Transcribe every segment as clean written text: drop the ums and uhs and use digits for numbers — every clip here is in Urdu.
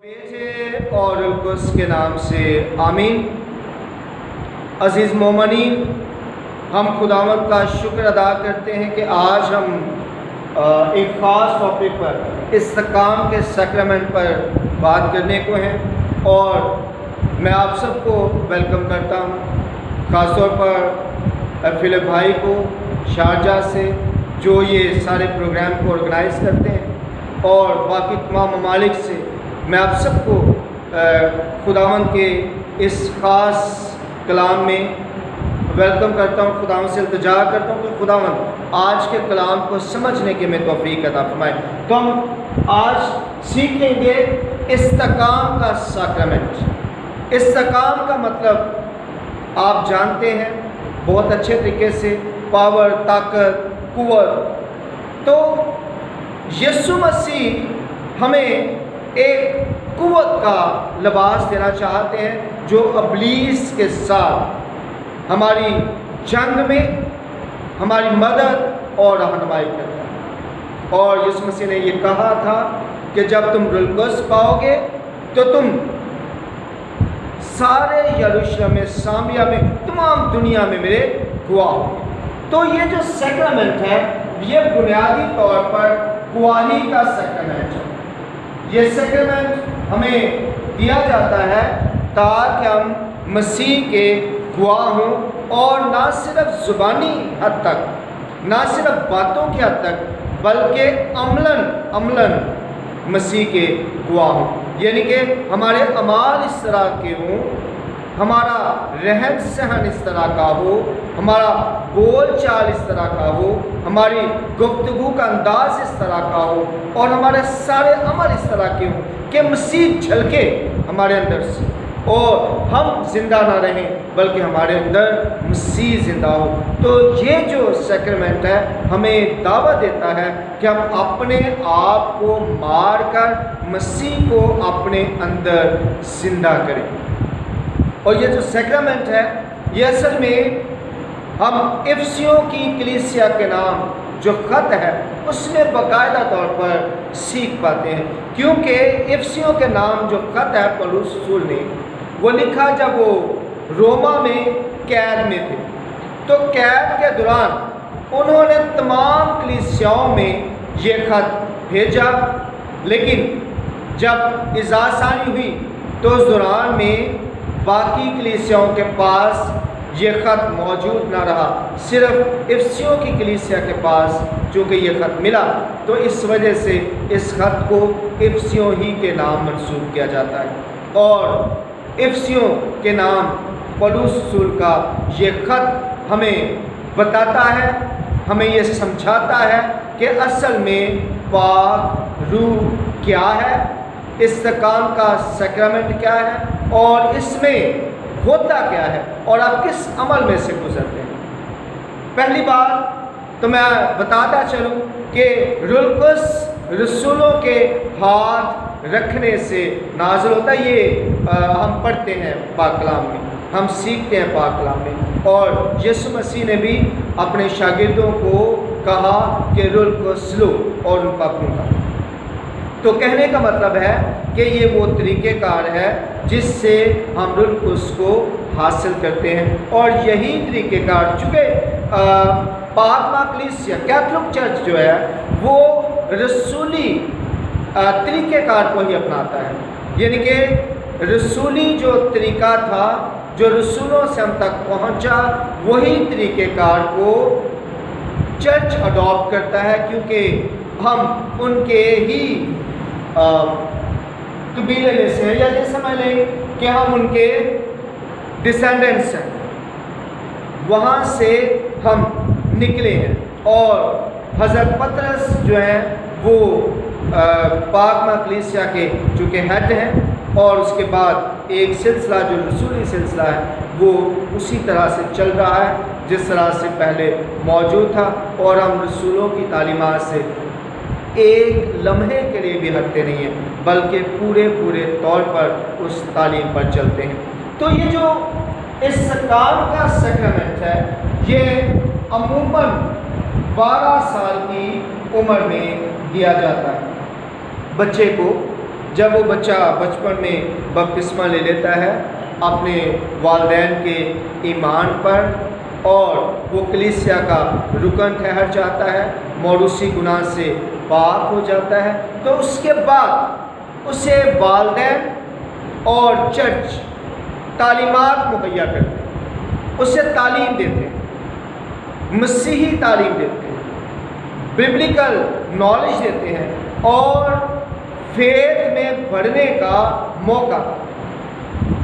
بیٹے اور القدس کے نام سے آمین۔ عزیز مومنین، ہم خداوند کا شکر ادا کرتے ہیں کہ آج ہم ایک خاص ٹاپک پر استقام کے سیکرمنٹ پر بات کرنے کو ہیں، اور میں آپ سب کو ویلکم کرتا ہوں، خاص طور پر فلپ بھائی کو شارجہ سے جو یہ سارے پروگرام کو آرگنائز کرتے ہیں، اور باقی تمام ممالک سے میں آپ سب کو خداوند کے اس خاص کلام میں ویلکم کرتا ہوں۔ خداوند سے التجا کرتا ہوں کہ خداوند آج کے کلام کو سمجھنے کے میں توفیق عطا فرمائے۔ تو ہم آج سیکھیں گے استقام کا سیکرمنٹ۔ استقام کا مطلب آپ جانتے ہیں بہت اچھے طریقے سے، پاور، طاقت، قوت۔ تو یسوع مسیح ہمیں ایک قوت کا لباس دینا چاہتے ہیں جو ابلیس کے ساتھ ہماری جنگ میں ہماری مدد اور رہنمائی کرتا ہے۔ اور یسوع مسیح نے یہ کہا تھا کہ جب تم روح القدس پاؤ گے تو تم سارے یروشلم میں، سامریہ میں، تمام دنیا میں میرے گواہ ہوں گے۔ تو یہ جو سیکرمنٹ ہے یہ بنیادی طور پر گواہی کا سیکرمنٹ ہے۔ یہ سیکرمنٹ ہمیں دیا جاتا ہے تاکہ ہم مسیح کے گواہ ہوں، اور نہ صرف زبانی حد تک، نہ صرف باتوں کی حد تک، بلکہ عملاً مسیح کے گواہ ہوں۔ یعنی کہ ہمارے اعمال اس طرح کے ہوں، ہمارا رہن سہن اس طرح کا ہو، ہمارا بول چال اس طرح کا ہو، ہماری گفتگو کا انداز اس طرح کا ہو، اور ہمارے سارے عمل اس طرح کے ہوں کہ مسیح جھلکے ہمارے اندر سے، اور ہم زندہ نہ رہیں بلکہ ہمارے اندر مسیح زندہ ہو۔ تو یہ جو سیکرمنٹ ہے ہمیں دعوت دیتا ہے کہ ہم اپنے آپ کو مار کر مسیح کو اپنے اندر زندہ کریں۔ اور یہ جو سیکرمنٹ ہے یہ اصل میں ہم افسیوں کی کلیسیا کے نام جو خط ہے اس میں باقاعدہ طور پر سیکھ پاتے ہیں، کیونکہ افسیوں کے نام جو خط ہے پولس رسول نے وہ لکھا جب وہ روما میں قید میں تھے۔ تو قید کے دوران انہوں نے تمام کلیسیاؤں میں یہ خط بھیجا، لیکن جب ازاثانی ہوئی تو اس دوران میں باقی کلیسیاؤں کے پاس یہ خط موجود نہ رہا، صرف افسیوں کی کلیسیا کے پاس چونکہ یہ خط ملا، تو اس وجہ سے اس خط کو افسیوں ہی کے نام منسوب کیا جاتا ہے۔ اور افسیوں کے نام پولس رسول کا یہ خط ہمیں بتاتا ہے، ہمیں یہ سمجھاتا ہے کہ اصل میں پاک روح کیا ہے، استقام کا سیکرمنٹ کیا ہے، اور اس میں ہوتا کیا ہے، اور آپ کس عمل میں سے گزرتے ہیں۔ پہلی بات تو میں بتاتا چلوں کہ روح القدس رسولوں کے ہاتھ رکھنے سے نازل ہوتا ہے۔ یہ ہم پڑھتے ہیں پاک کلام میں، ہم سیکھتے ہیں پاک کلام میں، اور یسوع مسیح نے بھی اپنے شاگردوں کو کہا کہ روح القدس لو اور ان پاکوں کا۔ تو کہنے کا مطلب ہے کہ یہ وہ طریقہ کار ہے جس سے ہم روح القدس کو حاصل کرتے ہیں، اور یہی طریقہ کار چونکہ پاک کلیسیا کیتھولک چرچ جو ہے وہ رسولی طریقہ کار کو ہی اپناتا ہے، یعنی کہ رسولی جو طریقہ تھا جو رسولوں سے ہم تک پہنچا وہی طریقہ کار کو چرچ اڈاپٹ کرتا ہے، کیونکہ ہم ان کے ہی قبیلے میں سے ہیں، یا یہ سمجھ لیں کہ ہم ان کے ڈسینڈنٹس ہیں، وہاں سے ہم نکلے ہیں۔ اور حضرت پطرس جو ہیں وہ پاک کلیسیا کے چونکہ ہیڈ ہیں، اور اس کے بعد ایک سلسلہ جو رسولی سلسلہ ہے وہ اسی طرح سے چل رہا ہے جس طرح سے پہلے موجود تھا، اور ہم رسولوں کی تعلیمات سے ایک لمحے کے لیے بھی ہٹتے نہیں ہیں بلکہ پورے طور پر اس تعلیم پر چلتے ہیں۔ تو یہ جو استقام کا سیکرمنٹ ہے یہ عموماً 12 سال کی عمر میں دیا جاتا ہے۔ بچے کو جب وہ بچہ بچپن میں بپتسمہ لے لیتا ہے اپنے والدین کے ایمان پر اور وہ کلیسیا کا رکن ٹھہر جاتا ہے، موروثی گناہ سے پاک ہو جاتا ہے، تو اس کے بعد اسے والدین اور چرچ تعلیمات مہیا کرتے ہیں، اسے تعلیم دیتے ہیں، مسیحی تعلیم دیتے ہیں، ببلیکل نالج دیتے ہیں اور فیتھ میں بڑھنے کا موقع،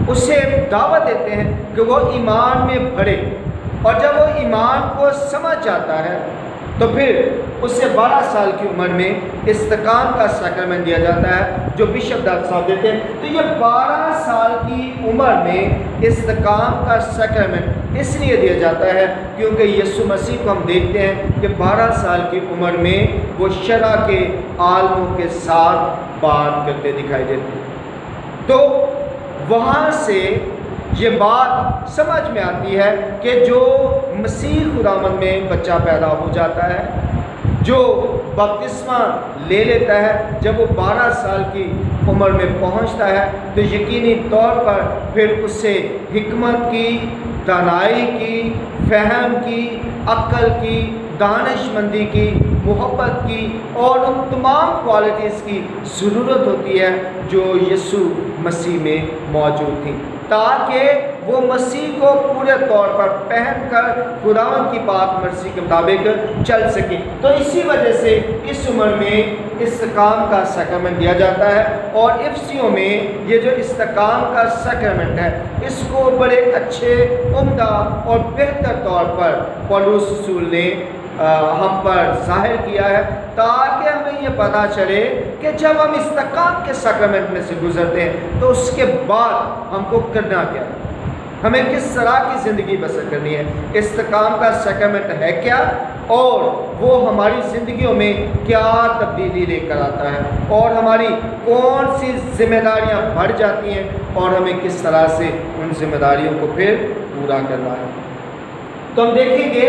اسے دعوت دیتے ہیں کہ وہ ایمان میں بڑھے، اور جب وہ ایمان کو سمجھ جاتا ہے تو پھر اسے 12 سال کی عمر میں استقام کا سیکرمنٹ دیا جاتا ہے جو بشپ ڈاکٹر صاحب دیتے ہیں۔ تو یہ 12 سال کی عمر میں استقام کا سیکرمنٹ اس لیے دیا جاتا ہے کیونکہ یسوع مسیح کو ہم دیکھتے ہیں کہ 12 سال کی عمر میں وہ شرع کے عالموں کے ساتھ بات کرتے دکھائی دیتے ہیں۔ تو وہاں سے یہ بات سمجھ میں آتی ہے کہ جو مسیح خداوند میں بچہ پیدا ہو جاتا ہے، جو بپتسمہ لے لیتا ہے، جب وہ 12 سال کی عمر میں پہنچتا ہے تو یقینی طور پر پھر اسے حکمت کی، دانائی کی، فہم کی، عقل کی، دانش مندی کی، محبت کی اور ان تمام کوالٹیز کی ضرورت ہوتی ہے جو یسوع مسیح میں موجود تھیں، تاکہ وہ مسیح کو پورے طور پر پہن کر خداوند کی پاک مرضی کے مطابق چل سکے۔ تو اسی وجہ سے اس عمر میں استقام کا سیکرمنٹ دیا جاتا ہے، اور افسیوں میں یہ جو استقام کا سیکرمنٹ ہے اس کو بڑے اچھے، عمدہ اور بہتر طور پر پولس رسول نے ہم پر ظاہر کیا ہے، تاکہ ہمیں یہ پتہ چلے کہ جب ہم استقام کے سیکرمنٹ میں سے گزرتے ہیں تو اس کے بعد ہم کو کرنا کیا ہے، ہمیں کس طرح کی زندگی بسر کرنی ہے، استقام کا سیکرمنٹ ہے کیا، اور وہ ہماری زندگیوں میں کیا تبدیلی لے کر آتا ہے، اور ہماری کون سی ذمہ داریاں بڑھ جاتی ہیں اور ہمیں کس طرح سے ان ذمہ داریوں کو پھر پورا کرنا ہے۔ تو ہم دیکھیں گے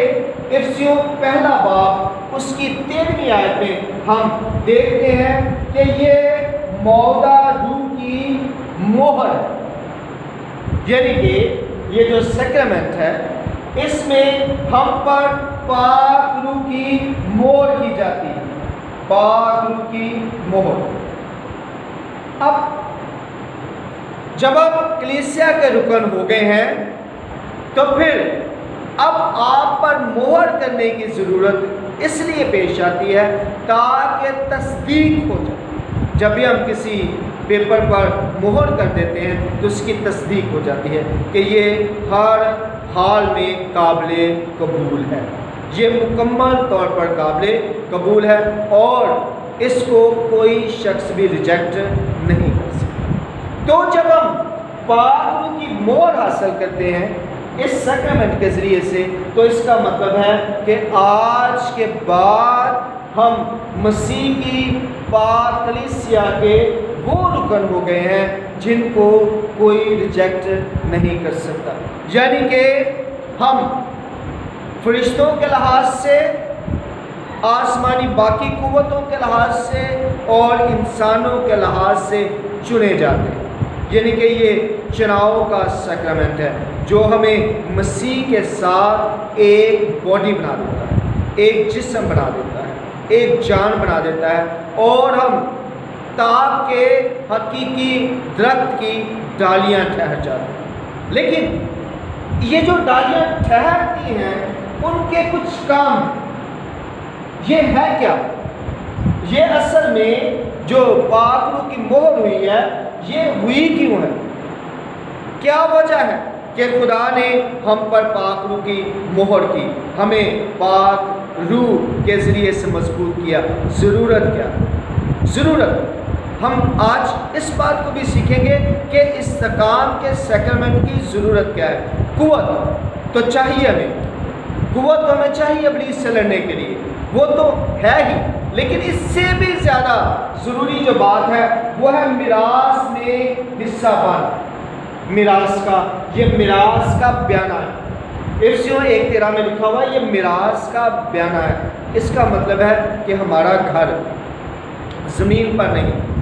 افسیوں پہلا باب اس کی 13ویں آیت میں ہم دیکھتے ہیں کہ یہ موعودہ روح کی مہر ہے، یعنی کہ یہ جو سیکرمنٹ ہے اس میں ہم پر پاک روح کی مہر کی جاتی ہے، پاک روح کی مہر۔ اب جب آپ کلیسیا کے رکن ہو گئے ہیں تو پھر اب آپ پر مہر کرنے کی ضرورت اس لیے پیش آتی ہے تاکہ تصدیق ہو جائے۔ جب بھی ہم کسی پیپر پر مہر کر دیتے ہیں تو اس کی تصدیق ہو جاتی ہے کہ یہ ہر حال میں قابل قبول ہے، یہ مکمل طور پر قابل قبول ہے اور اس کو کوئی شخص بھی ریجیکٹ نہیں کر سکتا۔ تو جب ہم پاک روح کی مہر حاصل کرتے ہیں اس سیکرمنٹ کے ذریعے سے، تو اس کا مطلب ہے کہ آج کے بعد ہم مسیح کی پاک کلیسیا کے وہ رکن ہو گئے ہیں جن کو کوئی ریجیکٹ نہیں کر سکتا، یعنی کہ ہم فرشتوں کے لحاظ سے، آسمانی باقی قوتوں کے لحاظ سے اور انسانوں کے لحاظ سے چنے جاتے ہیں، یعنی کہ یہ چناؤ کا سیکرمنٹ ہے جو ہمیں مسیح کے ساتھ ایک باڈی بنا دیتا ہے، ایک جسم بنا دیتا ہے، ایک جان بنا دیتا ہے، اور ہم تاب کے حقیقی درخت کی ڈالیاں ٹھہر جاتے ہیں۔ لیکن یہ جو ڈالیاں ٹھہرتی ہیں ان کے کچھ کام یہ ہے کیا؟ یہ اصل میں جو پاک روح کی مہر ہوئی ہے یہ ہوئی کیوں ہے؟ کیا وجہ ہے کہ خدا نے ہم پر پاک روح کی مہر کی، ہمیں پاک روح کے ذریعے سے مضبوط کیا؟ ضرورت کیا؟ ضرورت ہم آج اس بات کو بھی سیکھیں گے کہ استقام کے سیکرمنٹ کی ضرورت کیا ہے۔ قوت تو چاہیے ہمیں، قوت تو ہمیں چاہیے ابلیس سے لڑنے کے لیے، وہ تو ہے ہی، لیکن اس سے بھی زیادہ ضروری جو بات ہے وہ ہے میراث میں حصہ پانا، میراث کا، یہ میراث کا بیانہ ہے۔ افسیوں 1:13 میں لکھا ہوا ہے یہ میراث کا بیانہ ہے۔ اس کا مطلب ہے کہ ہمارا گھر زمین پر نہیں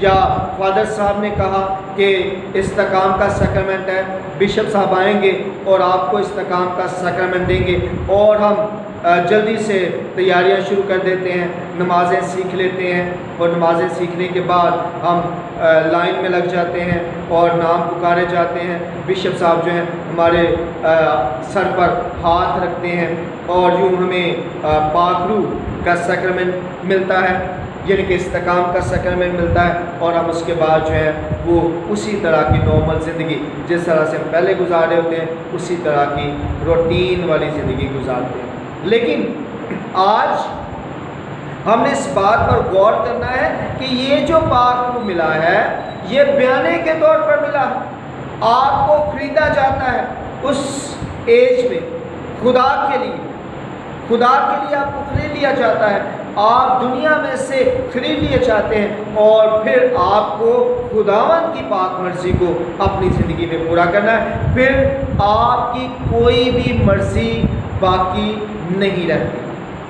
یا فادر صاحب نے کہا کہ استقام کا سیکرمنٹ ہے، بشپ صاحب آئیں گے اور آپ کو استقام کا سیکرمنٹ دیں گے، اور ہم جلدی سے تیاریاں شروع کر دیتے ہیں، نمازیں سیکھ لیتے ہیں، اور نمازیں سیکھنے کے بعد ہم لائن میں لگ جاتے ہیں اور نام پکارے جاتے ہیں، بشپ صاحب جو ہیں ہمارے سر پر ہاتھ رکھتے ہیں، اور یوں ہمیں پاک روح کا سیکرمنٹ ملتا ہے، یعنی کہ استقام کا سیکرمنٹ ملتا ہے، اور ہم اس کے بعد جو ہے وہ اسی طرح کی نارمل زندگی جس طرح سے ہم پہلے گزارے ہوتے ہیں اسی طرح کی روٹین والی زندگی گزارتے ہیں۔ لیکن آج ہم نے اس بات پر غور کرنا ہے کہ یہ جو پاک روح ملا ہے یہ بیانے کے طور پر ملا ہے، آپ کو خریدا جاتا ہے اس ایج میں خدا کے لیے آپ کو خرید لیا جاتا ہے، آپ دنیا میں سے خرید لیے جاتے ہیں، اور پھر آپ کو خداوند کی پاک مرضی کو اپنی زندگی میں پورا کرنا ہے، پھر آپ کی کوئی بھی مرضی باقی نہیں رہتی،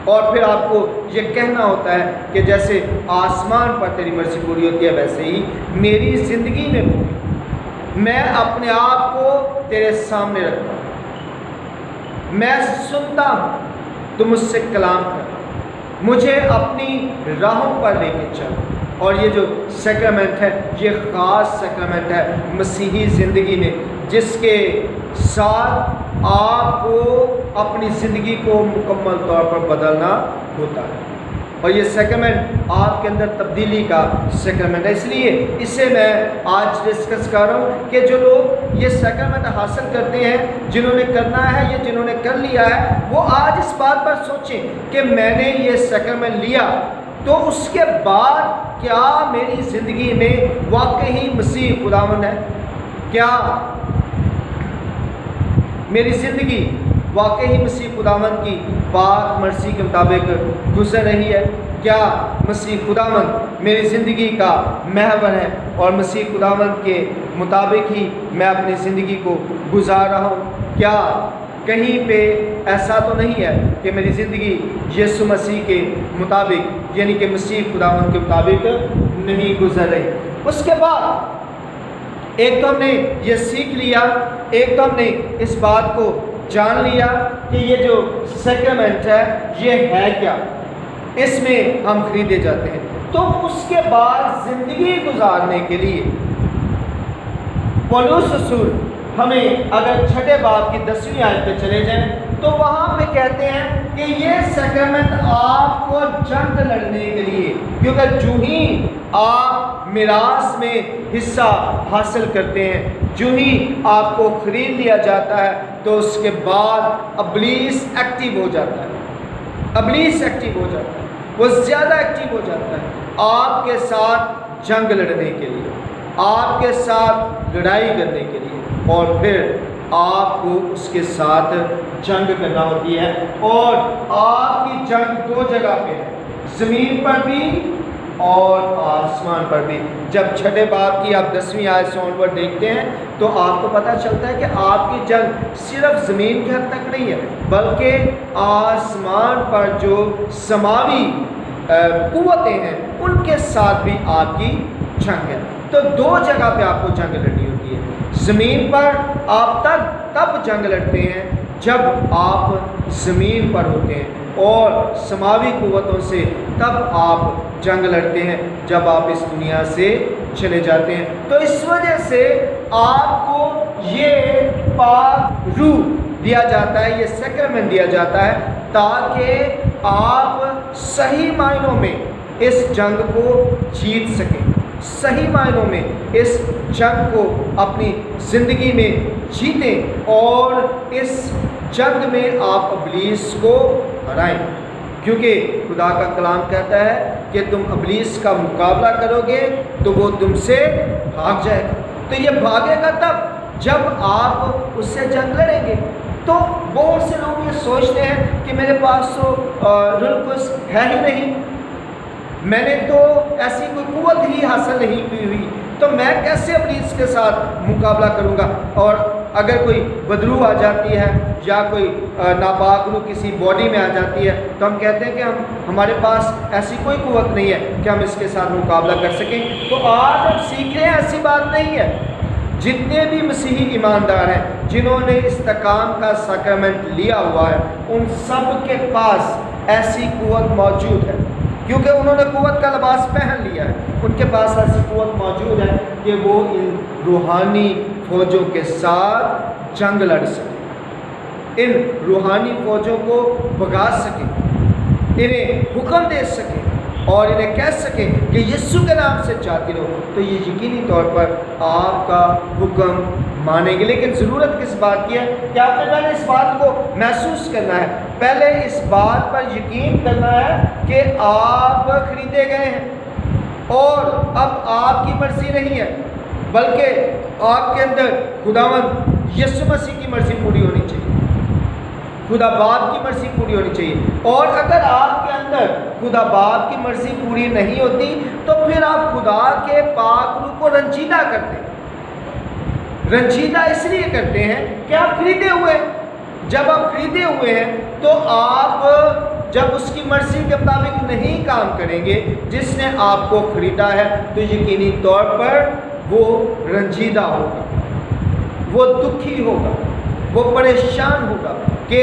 اور پھر آپ کو یہ کہنا ہوتا ہے کہ جیسے آسمان پر تیری مرضی پوری ہوتی ہے ویسے ہی میری زندگی میں پوری، میں اپنے آپ کو تیرے سامنے رکھتا ہوں، میں سنتا ہوں تو مجھ سے کلام کر، مجھے اپنی راہوں پر لے کے چل۔ اور یہ جو سیکرمنٹ ہے یہ خاص سیکرمنٹ ہے مسیحی زندگی میں، جس کے ساتھ آپ کو اپنی زندگی کو مکمل طور پر بدلنا ہوتا ہے، اور یہ سیکرمنٹ آپ کے اندر تبدیلی کا سیکرمنٹ ہے۔ اس لیے اسے میں آج ڈسکس کر رہا ہوں کہ جو لوگ یہ سیکرمنٹ حاصل کرتے ہیں، جنہوں نے کرنا ہے یا جنہوں نے کر لیا ہے، وہ آج اس بات پر سوچیں کہ میں نے یہ سیکرمنٹ لیا تو اس کے بعد کیا میری زندگی میں واقعی مسیح خداوند ہے؟ کیا میری زندگی واقعی مسیح خداوند کی پاک مرضی کے مطابق گزر رہی ہے؟ کیا مسیح خداوند میری زندگی کا محور ہے اور مسیح خداوند کے مطابق ہی میں اپنی زندگی کو گزار رہا ہوں؟ کیا کہیں پہ ایسا تو نہیں ہے کہ میری زندگی یسوع مسیح کے مطابق یعنی کہ مسیح خداوند کے مطابق نہیں گزر رہی؟ اس کے بعد ایک تو ہم نے یہ سیکھ لیا، ایک تو ہم نے اس بات کو جان لیا کہ یہ جو سیکرمنٹ ہے یہ ہے کیا، اس میں ہم خریدے جاتے ہیں۔ تو اس کے بعد زندگی گزارنے کے لیے پولس رسول ہمیں اگر چھٹے باب کی 10ویں آیت پہ چلے جائیں تو وہاں پہ کہتے ہیں کہ یہ سیکرمنٹ آپ کو جنگ لڑنے کے لیے، کیونکہ جو ہی آپ میراث میں حصہ حاصل کرتے ہیں، جو ہی آپ کو خرید لیا جاتا ہے تو اس کے بعد ابلیس ایکٹیو ہو جاتا ہے، ابلیس ایکٹیو ہو جاتا ہے، وہ زیادہ ایکٹیو ہو جاتا ہے آپ کے ساتھ جنگ لڑنے کے لیے، آپ کے ساتھ لڑائی کرنے کے لیے، اور پھر آپ کو اس کے ساتھ جنگ کرنا ہوتی ہے، اور آپ کی جنگ دو جگہ پہ ہے، زمین پر بھی اور آسمان پر بھی۔ جب چھٹے باب کی آپ 10ویں آیت سے آنورڈ دیکھتے ہیں تو آپ کو پتہ چلتا ہے کہ آپ کی جنگ صرف زمین کی حد تک نہیں ہے بلکہ آسمان پر جو سماوی قوتیں ہیں ان کے ساتھ بھی آپ کی جنگ ہے۔ تو دو جگہ پہ آپ کو جنگ لڑنی ہوتی ہے، زمین پر آپ تب جنگ لڑتے ہیں جب آپ زمین پر ہوتے ہیں، اور سماوی قوتوں سے تب آپ جنگ لڑتے ہیں جب آپ اس دنیا سے چلے جاتے ہیں۔ تو اس وجہ سے آپ کو یہ پاک روح دیا جاتا ہے، یہ سیکرمنٹ دیا جاتا ہے تاکہ آپ صحیح معنوں میں اس جنگ کو جیت سکیں، صحیح معنوں میں اس جنگ کو اپنی زندگی میں جیتیں، اور اس جنگ میں آپ ابلیس کو ہرائیں، کیونکہ خدا کا کلام کہتا ہے کہ تم ابلیس کا مقابلہ کرو گے تو وہ تم سے بھاگ جائے گا۔ تو یہ بھاگے گا تب جب آپ اس سے جنگ لڑیں گے۔ تو بہت سے لوگ یہ سوچتے ہیں کہ میرے پاس تو روح القدس ہے ہی نہیں، میں نے تو ایسی کوئی قوت ہی حاصل نہیں کی ہوئی، تو میں کیسے ابلیس کے ساتھ مقابلہ کروں گا؟ اور اگر کوئی بدرو آ جاتی ہے یا کوئی ناپاک روح کسی باڈی میں آ جاتی ہے تو ہم کہتے ہیں کہ ہمارے پاس ایسی کوئی قوت نہیں ہے کہ ہم اس کے ساتھ مقابلہ کر سکیں. تو آج ہم سیکھ رہے ہیں ایسی بات نہیں ہے. جتنے بھی مسیحی ایماندار ہیں جنہوں نے استقام کا سیکرمنٹ لیا ہوا ہے ان سب کے پاس ایسی قوت موجود ہے, کیونکہ انہوں نے قوت کا لباس پہن لیا ہے. ان کے پاس ایسی قوت موجود ہے کہ وہ ان روحانی فوجوں کے ساتھ جنگ لڑ سکیں, ان روحانی فوجوں کو بھگا سکیں, انہیں حکم دے سکیں اور انہیں کہہ سکیں کہ یسوع کے نام سے چاہتی رہو. تو یہ یقینی طور پر آپ کا حکم مانیں گے. لیکن ضرورت کس بات کی ہے کہ آپ نے پہلے اس بات کو محسوس کرنا ہے, پہلے اس بات پر یقین کرنا ہے کہ آپ خریدے گئے ہیں اور اب آپ کی مرضی نہیں ہے بلکہ آپ کے اندر خداوند یسوع مسیح کی مرضی پوری ہونی چاہیے, خدا باپ کی مرضی پوری ہونی چاہیے. اور اگر آپ کے اندر خدا باپ کی مرضی پوری نہیں ہوتی تو پھر آپ خدا کے پاک روح کو رنجیدہ کرتے ہیں. رنجیدہ اس لیے کرتے ہیں کہ آپ خریدے ہوئے ہیں. جب آپ خریدے ہوئے ہیں تو آپ جب اس کی مرضی کے مطابق نہیں کام کریں گے جس نے آپ کو خریدا ہے تو یقینی طور پر وہ رنجیدہ ہوگا, وہ دکھی ہوگا, وہ پریشان ہوگا کہ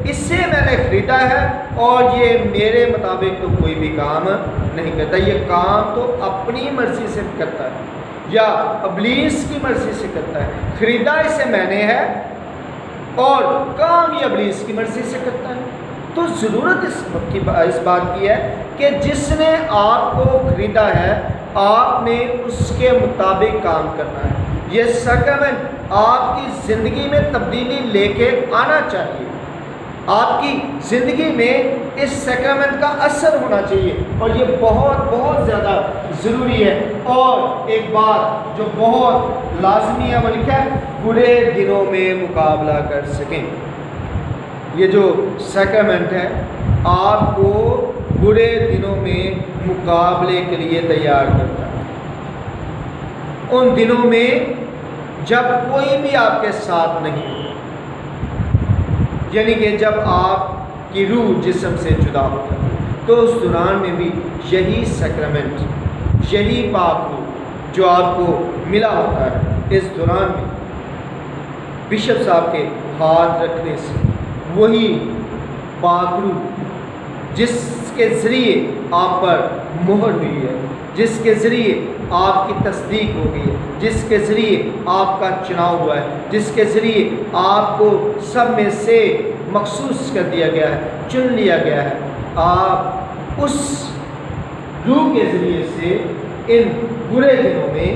اس سے میں نے خریدا ہے اور یہ میرے مطابق تو کوئی بھی کام نہیں کرتا, یہ کام تو اپنی مرضی سے کرتا ہے یا ابلیس کی مرضی سے کرتا ہے. خریدا اسے میں نے ہے اور کام یہ ابلیس کی مرضی سے کرتا ہے. تو ضرورت اس بات کی ہے کہ جس نے آپ کو خریدا ہے آپ نے اس کے مطابق کام کرنا ہے. یہ سیکرمنٹ آپ کی زندگی میں تبدیلی لے کے آنا چاہیے. آپ کی زندگی میں اس سیکرمنٹ کا اثر ہونا چاہیے اور یہ بہت بہت زیادہ ضروری ہے. اور ایک بات جو بہت لازمی ہے وہ لکھا ہے برے دنوں میں مقابلہ کر سکیں. یہ جو سیکرمنٹ ہے آپ کو برے دنوں میں مقابلے کے لیے تیار کرتا ہے. ان دنوں میں جب کوئی بھی آپ کے ساتھ نہیں ہو, یعنی کہ جب آپ کی روح جسم سے جدا ہوتا ہے تو اس دوران میں بھی یہی سیکرمنٹ, یہی پاک روح جو آپ کو ملا ہوتا ہے اس دوران میں بشپ صاحب کے ہاتھ رکھنے سے وہی پاک روح جس کے ذریعے آپ پر مہر ہوئی ہے, جس کے ذریعے آپ کی تصدیق ہو گئی ہے, جس کے ذریعے آپ کا چناؤ ہوا ہے, جس کے ذریعے آپ کو سب میں سے مخصوص کر دیا گیا ہے, چن لیا گیا ہے, آپ اس روح کے ذریعے سے ان برے دنوں میں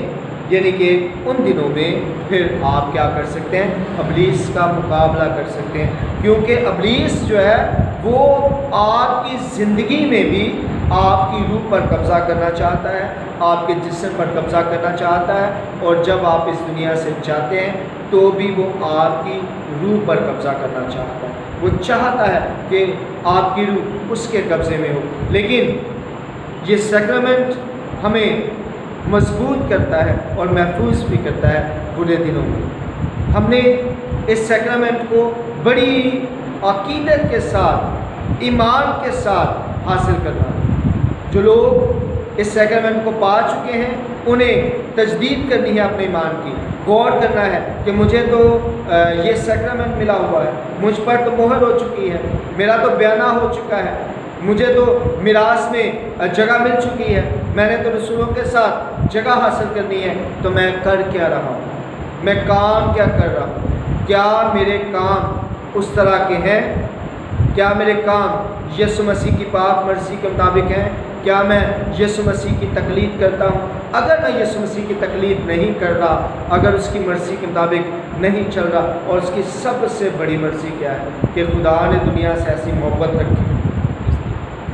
یعنی کہ ان دنوں میں پھر آپ کیا کر سکتے ہیں, ابلیس کا مقابلہ کر سکتے ہیں. کیونکہ ابلیس جو ہے وہ آپ کی زندگی میں بھی آپ کی روح پر قبضہ کرنا چاہتا ہے, آپ کے جسم پر قبضہ کرنا چاہتا ہے, اور جب آپ اس دنیا سے جاتے ہیں تو بھی وہ آپ کی روح پر قبضہ کرنا چاہتا ہے. وہ چاہتا ہے کہ آپ کی روح اس کے قبضے میں ہو. لیکن یہ سیکرمنٹ ہمیں مضبوط کرتا ہے اور محفوظ بھی کرتا ہے برے دنوں میں. ہم نے اس سیکرمنٹ کو بڑی عقیدت کے ساتھ, ایمان کے ساتھ حاصل کرنا ہے. جو لوگ اس سیکرمنٹ کو پا چکے ہیں انہیں تجدید کرنی ہے اپنے ایمان کی, غور کرنا ہے کہ مجھے تو یہ سیکرمنٹ ملا ہوا ہے, مجھ پر تو مہر ہو چکی ہے, میرا تو بیانہ ہو چکا ہے, مجھے تو میراث میں جگہ مل چکی ہے, میں نے تو رسولوں کے ساتھ جگہ حاصل کرنی ہے, تو میں کر کیا رہا ہوں, میں کام کیا کر رہا ہوں, کیا میرے کام اس طرح کے ہیں, کیا میرے کام یسوع مسیح کی پاک مرضی کے مطابق ہیں, کیا میں یسوع مسیح کی تقلید کرتا ہوں. اگر میں یسوع مسیح کی تقلید نہیں کر رہا, اگر اس کی مرضی کے مطابق نہیں چل رہا, اور اس کی سب سے بڑی مرضی کیا ہے کہ خدا نے دنیا سے ایسی محبت رکھی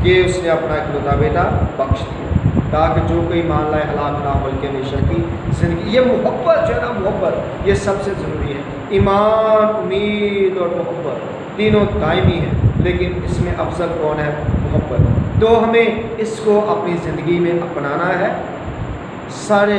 کہ اس نے اپنا اکلوتا بیٹا بخش دیا تاکہ جو کوئی مان لائے ہلاک نہ ہو بلکہ ہمیشہ کی زندگی. یہ محبت جو ہے نا, محبت یہ سب سے ضروری ہے. ایمان, امید اور محبت تینوں دائمی ہیں, لیکن اس میں افضل کون ہے؟ محبت. تو ہمیں اس کو اپنی زندگی میں اپنانا ہے, سارے